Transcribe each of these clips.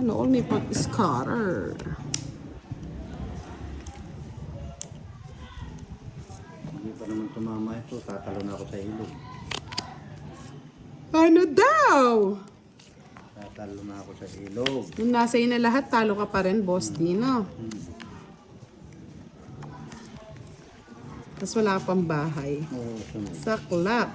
Sana all may pot scatter. Hindi pa naman tumama ito. Tatalo na ako sa ilog. Ano daw? Tatalo na ako sa ilog. Nung nasa iyo na lahat, talo ka pa rin, Boss Dino. Tapos wala pang bahay. Oo, sunod. Saklap.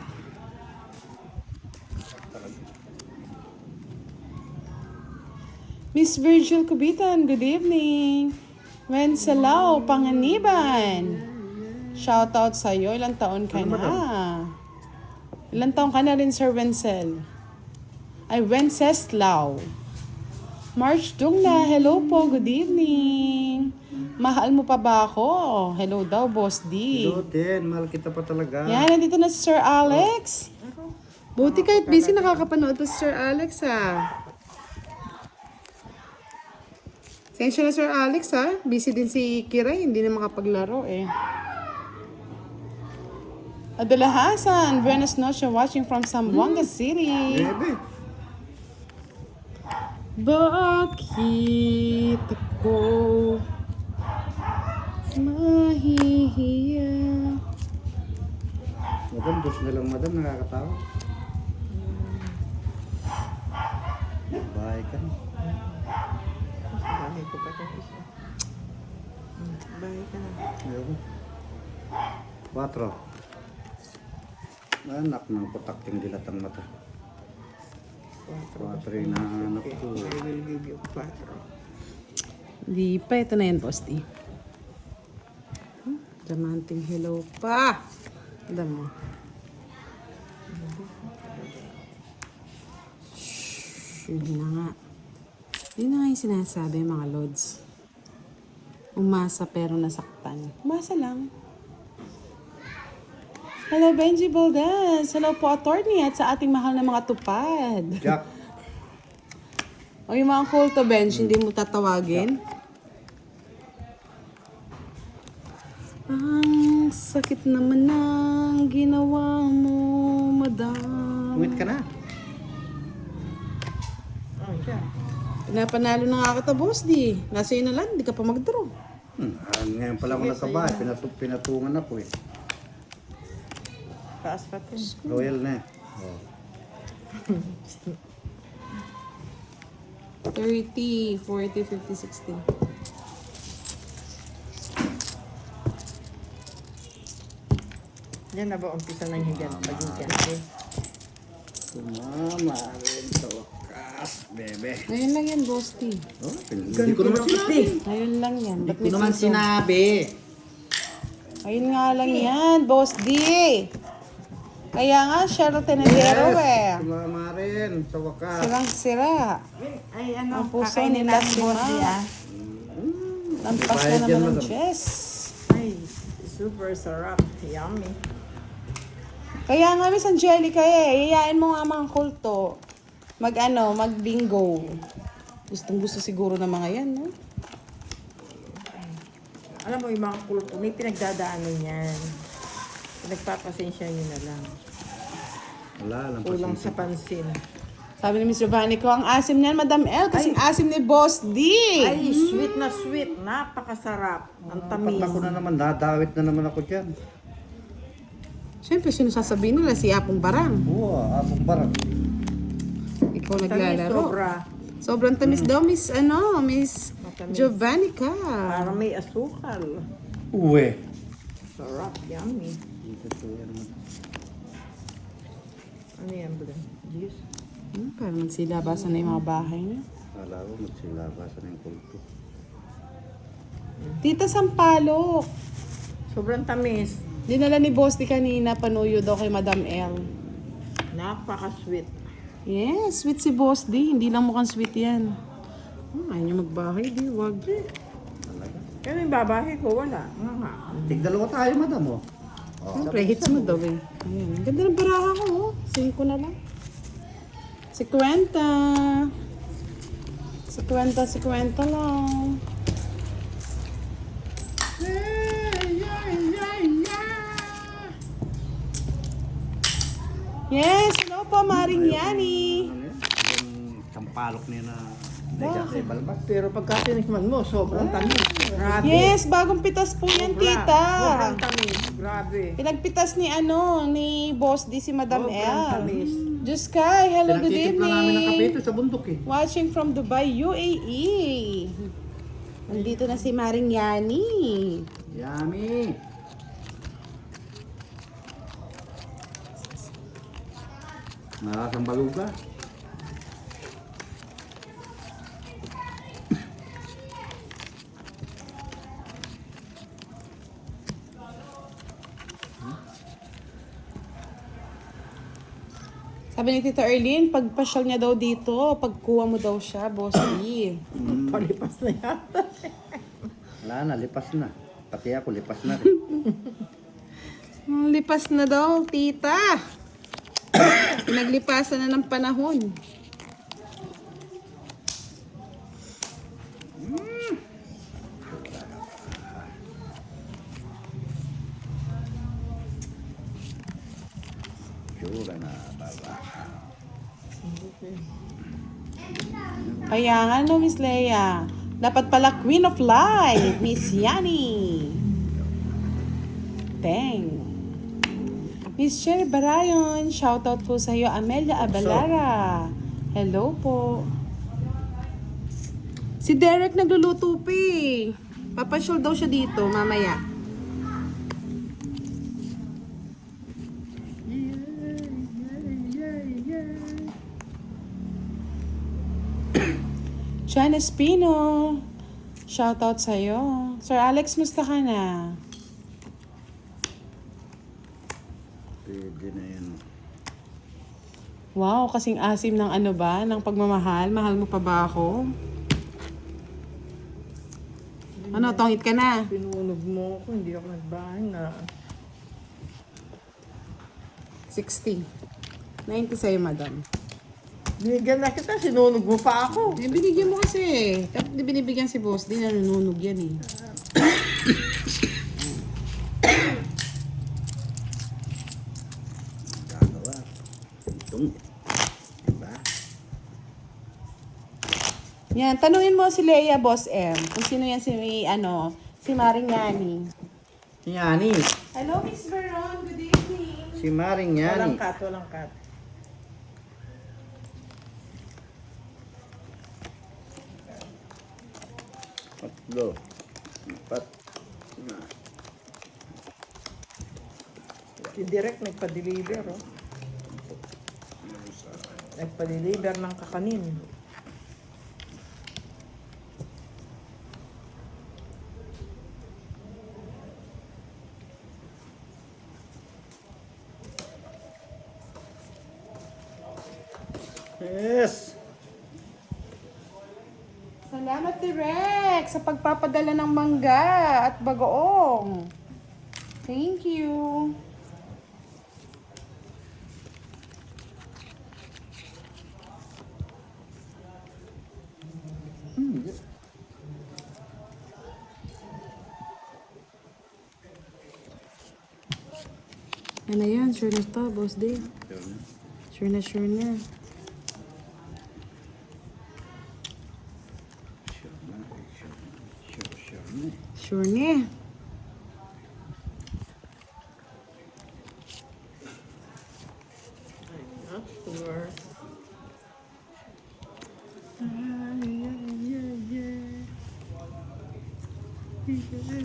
Miss Virgil Cubitan, good evening. Wencelau Panganiban. Shoutout sa'yo. Ilang taon ka na? Ilang taon ka na rin, Sir Wencel? Ay, Wenceslao. March Dungla, hello po, good evening. Mahal mo pa ba ako? Hello daw, Boss D. Hello din, mahal kita pa talaga. Yan, nandito na si Sir Alex. Buti kahit busy nakakapanood pa si Sir Alex, ha. Sensya na Sir Alex, ha. Busy din si Kiray, hindi na makapaglaro, eh. Adela Hasan, Buenos noches, watching from Zamboanga City. Bebe. Bakit ako mahihiya? Madam, dos na lang madam, nakakatawa. Bahay ka na. Bahay ko pa ito isa. Bahay ka na. Ayoko. 4. Anak ng putakting dilatang mata. 4 na anak Okay, ko. I will give you 4. Di pa, ito na yan, Boss D. Diamanting hello pa. Alam mo. Shhh, yun na nga. Yun na nga yung sinasabi, mga lods. Umasa pero nasaktan. Umasa lang. Hello, Benji Valdez. Hello po, attorney, at sa ating mahal na mga tupad. Jack. O yung mga kulto, Benj, hindi mo tatawagin? Ang sakit naman ng ginawa mo, madam. Uwit ka na. Oh, siya. Pinapanalo na nga kita, Boss D. Nasa iyo na lang, hindi ka pa mag-draw. Ngayon pala ako nakabahay. Pinatungan ako eh. Taas pa ito. Royal na eh. Oh. 30, 40, 50, 60. Yan na ba umpisa ng higante? Sumama rin sa wakas, bebe. Ngayon lang yan, Boss D. Oh, hindi ko naman sinabi. Ngayon lang yan. Hindi Ba't ko may naman piso? sinabi. Ayun nga lang yan, Boss D. Kaya nga, Cheryl Tenedero eh. Sumama rin sa wakas. Silang sira. Ay, ano, Ang puso kakainin nila natin si boss Ma. di, ah. Lampas na Bayad yan, naman ng madam. Jess. Ay, super sarap. Yummy. Kaya nga, Miss Angelica eh, iyayain mo nga mga kulto. Mag-bingo. Gustong gusto siguro ng mga yan, no? Alam mo, yung mga kulto, may pinagdadaanan yan. Nagpapasensya nyo na lang. Wala lang Kulang pasensya. sa pansin. Sabi ni Miss Giovanni ko, ang asim niyan, Madam L, kasing asim ni Boss D. Ay, sweet na sweet. Napakasarap. Ang tamis. Pag ako na naman, dadawit na naman ako dyan. Siyempre, sino sasabihin nila? Si Apong Barang. Oo, apong barang. Ikaw Tamis, naglalaro. sobra. Sobrang tamis daw, Miss Matamis. Giovanni ka. Parang may asukal. Uwe. Sarap. Yummy. Dito to yan. Ano yan, bro? Juice? Parang nagsilabasan na yung mga bahay niya. Kala ko magsilabasan ng kulto. Tita Sampalok. Sobrang tamis. Dinala ni Boss D kanina, panuyo daw kay Madam L. Napaka-sweet. Yes, sweet si Boss D. Hindi lang mukhang sweet yan. Ayaw niya magbahay, di. Wag. Talaga. Pero yung babae ko, wala. Nga nga. Tigdalawa tayo, madam, oh. Siyempre, hits mo daw eh. Ayan. Ang ganda ng baraha ko, oh. 5 na lang. 50. 50 lang. Yes, hello po, Maring Yani. Ano yan? Yung palok niya na nagkakay balbas. Pero pagka tinikman mo, sobrang tamis. Grabe. Yes, bagong pitas po yan, tita. Sobrang tamis. Grabe. Pinagpitas ni ni Boss D si Madam Sobrang L. tamis. Diyos kay, hello, good Pinagtitip lang namin ng kape evening. ito sa bundok eh. Watching from Dubai, UAE. Nandito na si Maring Yani. Yummy! Nakakang baluga. Sabi ni Tita Erlene, pagpasyal niya daw dito, pagkuha mo daw siya, Boss D. Palipas na yata. Wala na, lipas na. Pati ako, lipas na rin. Lipas na daw, tita. Naglipasan na ng panahon. Sure na, baba. Kaya nga no, Miss Leia. Dapat pala Queen of Life, Miss Yani. Teng. Miss Cherry Barayon, shoutout po sa iyo, Amelia Abalara. Hello po. Si Derek nagluluto pa eh. Papasyal daw siya dito mamaya. John Espino, shoutout sa iyo. Sir Alex, musta ka na? Pwede na yan. Wow, kasing asim ng ano ba? Ng pagmamahal? Mahal mo pa ba ako? Ano, tongit ka na? Pinunog mo ako, hindi ako nagbahay na. 60. 90 sa'yo, madam. Binigyan na kita, sinunog mo pa ako. Eh, binigyan mo kasi. Dapat di binibigyan si boss. Di nanununog yan eh. Gagawa. Itong, diba? Yan, tanungin mo si Leia, Boss M. Kung sino yan si Maring Yani. Si Yani. Hello, Miss Veron. Good evening. Si Maring Yani. Walang cut, walang cut. Tatlo. Apat. Na. Si Direk nagpa-deliver, oh. Nagpa-deliver ng kakanin. Yes! Salamat, Direk, sa pagpapadala ng mangga at bagoong. Thank you. Ano yan? Sure na to, Boss Dave. Sure na, sure na. Sure na. Sure.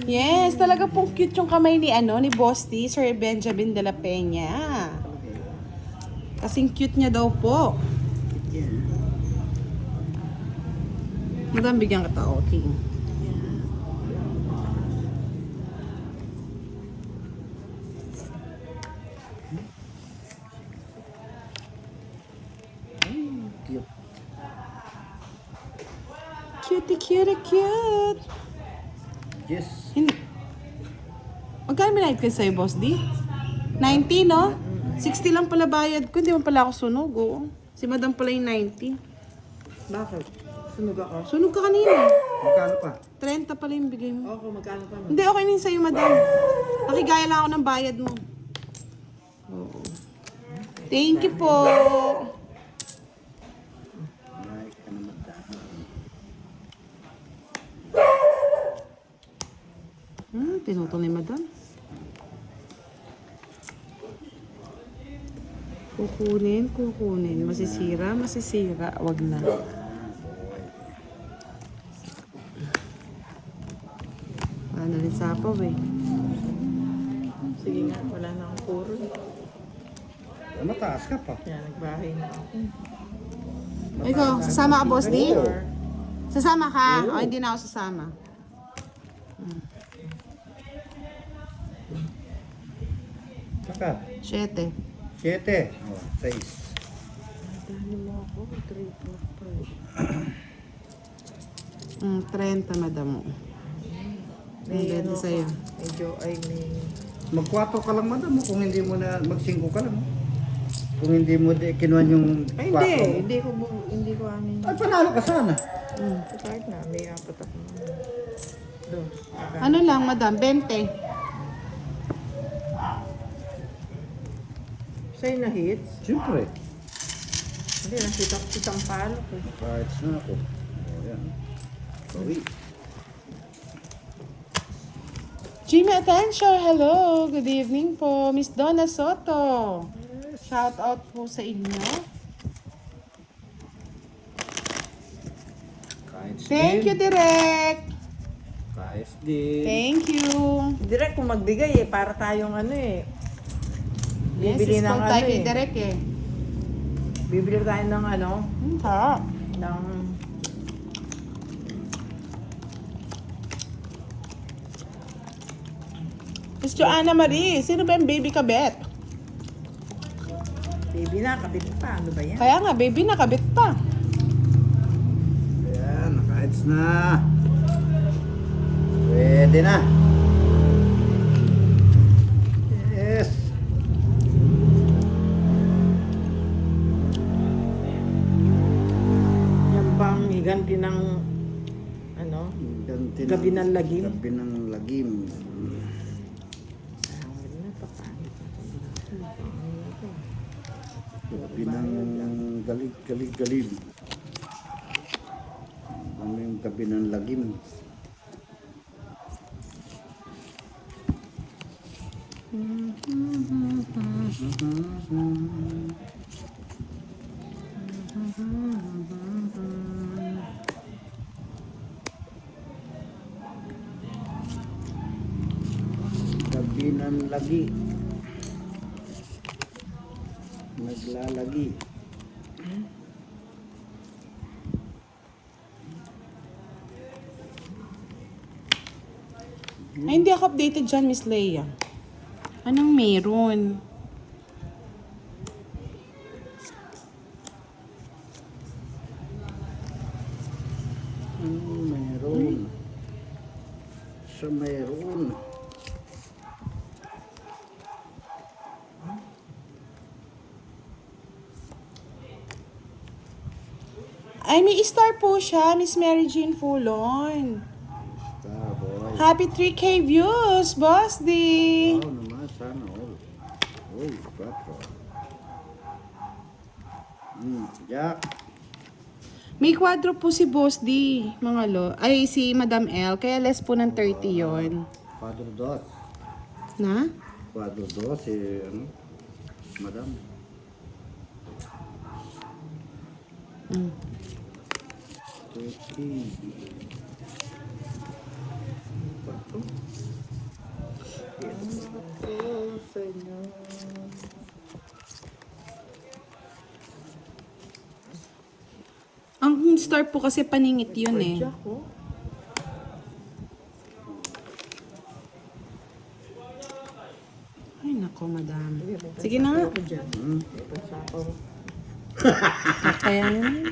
Yes, talaga pong cute yung kamay ni ni Boss T, Sir Benjamin de la Peña. Kasing cute niya daw po. Yeah. Madam, bigyan ka to, okay. Cute. Cutie, cutie, cute. Yes. Hindi. Magkano binayad ka sa'yo, Boss D? 90, no? 60 lang pala bayad ko. Hindi mo pala ako sunog, oh. Si Madam pala yung 90. Bakit? Sunog ako? Sunog ka kanina. Magkano pa? 30 pala yung bigay mo. Ako, magkano pa? Hindi, okay na yun sa'yo, Madam. Nakigaya lang ako ng bayad mo. Oo. Thank you po. Pinutol ni madam. Kukunin. Masisira. Wag na. Ano rin sapaw eh. Sige nga, wala na akong puro. Mataas ka pa. Kaya nagbahay na ako. Ikaw, sasama ka, Boss D? Sasama ka? O, hindi na ako sasama. Saka, 7. 7. Oh, 6. Dali mo ako, 3, 4, 30, madam mo. 5. Ang ganda sa'yo. Medyo ay may... Mag-4 ka lang madam kung hindi mo na mag-5 ka lang. Kung hindi mo kinuha yung 4. Ay, hindi ko amin. Ay, panalo ka sana. Kahit na, may apat ako. Dos. Ano lang, madam? 20. Sa'yo na hits? Siyempre. Hindi, nakita ko kitang palo ko. Kahit na ako. O, yan. Sorry. Jimmy Atencio, hello. Good evening po. Miss Donna Soto. Shout out po sa inyo. Kahit Thank you, Direk. Kahit din. Thank you. Direct kung magbigay para tayong Yes, bibili is ng tayo kay Direk eh. Bibili tayo ng Sarap. ng Miss Joanna Marie, sino ba yung baby kabet? baby na, kapit pa. Ano ba yan? Kaya nga, baby nakabit pa. Ayan, kahit na. Pwede na. Yes. Yan bang higanti ng Ganti Gabi ng lagim? Gabi ng lagim. Gabi ng galig. Ano yung gabi ng lagim? Gabi ng lagi. Naglalagi. Ay, hindi ako updated dyan, Miss Leia. Anong meron? Mayroon. Sa mayroon. Ay, may star po siya, Miss Mary Jean Fulon. Boy. Happy 3K views, Boss D. Oo naman, sana all. Uy, papo. Jack. May kwadro po si Boss D, mga lo. Ay, si Madam L. Kaya less po ng 30 yon. Quadro dos. Na? Quadro dos, madam. Ang star po kasi paningit yun eh. Ako. Ay, nako, madam. Sige na nga. Ako dyan. Pansapaw. Kaya yun.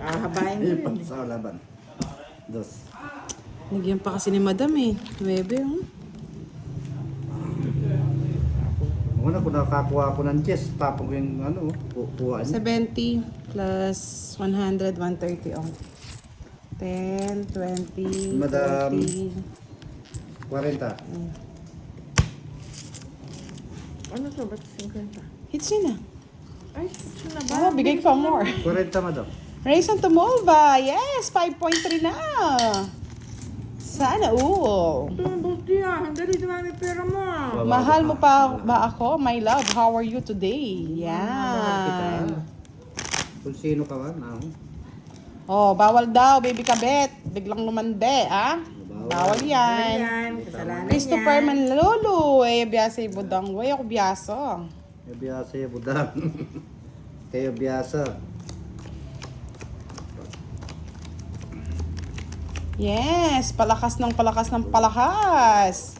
Habayin ko yun. Sa laban. Dos. Nagyan pa kasi ni madam eh. 9, oh. Una ko nakakuha ako ng chess, tapong yung kuha niya. 70 plus 100, 130, oh. 10, 20, Madam. 30. 40. Ano to? Ba't 50? Hits yun na. Ay, ito na ba? Ah, bigay pa more. 40, madam. Rayson Tumulba, yes, 5.3 na. Sana all. Ito ang boss di ah. Ang dali dumami pera mo ah. Mahal mo pa ba ako? My love, how are you today? Kita. Yan. Kung sino ka ba? Now. Oh, bawal daw, baby kabet. Biglang lumande, ah? Bawal yan. Ayan, kasalanan Christopher yan. Manlolo. Eh, biyasa ibudang. Way ako biyaso. Kayo biyasa yung budang. Kayo biyasa. Yes, palakas ng palakas ng palakas.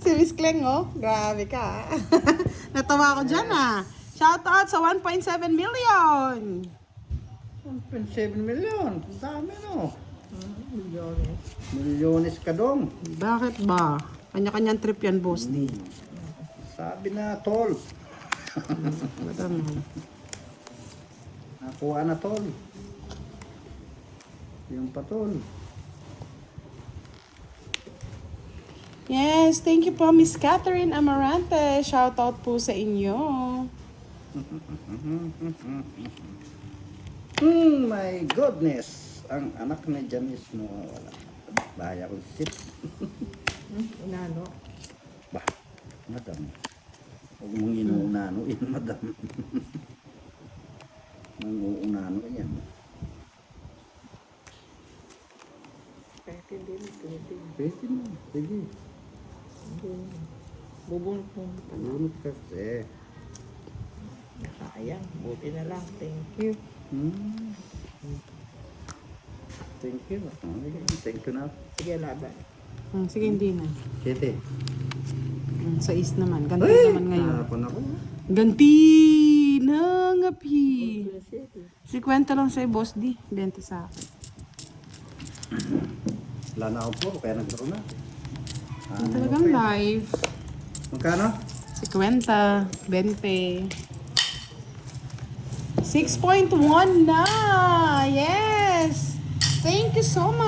Si Miss Kleng, oh. Grabe ka. Natawa ko dyan, ah. Shoutout sa 1.7 million. 1.7 million. Ang dami, no? Milyones. Milyones ka dong. Bakit ba? Kanya-kanyang trip yan, boss. Di. Sabi na, tol. Madami. Nakuha na, tol. Yung pa, tol. Yes, thank you po, Miss Catherine Amarante. Shoutout po sa inyo. My goodness. Ang anak ni Janice mo. Bahaya ko sip. Inano. Bah, madam. Huwag mong inuunano yan, madam. Manguunano yan. Pwede din. Pwede mo. Sige. Bubunot mo. Lunod kasi. Sayang. Buti na lang. Thank you. Thank you. Thank you na. Sige, laban. Sige, hindi na. Kete. Sa is naman. Ganti naman ngayon. Harapan ako. Ganti na nga, pi. 50 lang sa'yo, boss. Di. 20 sa akin. Wala na ako po, kaya nagkaroon na. Ang talagang live. Magkano? 50, 20. 6.1 na! Yes! Thank you so much!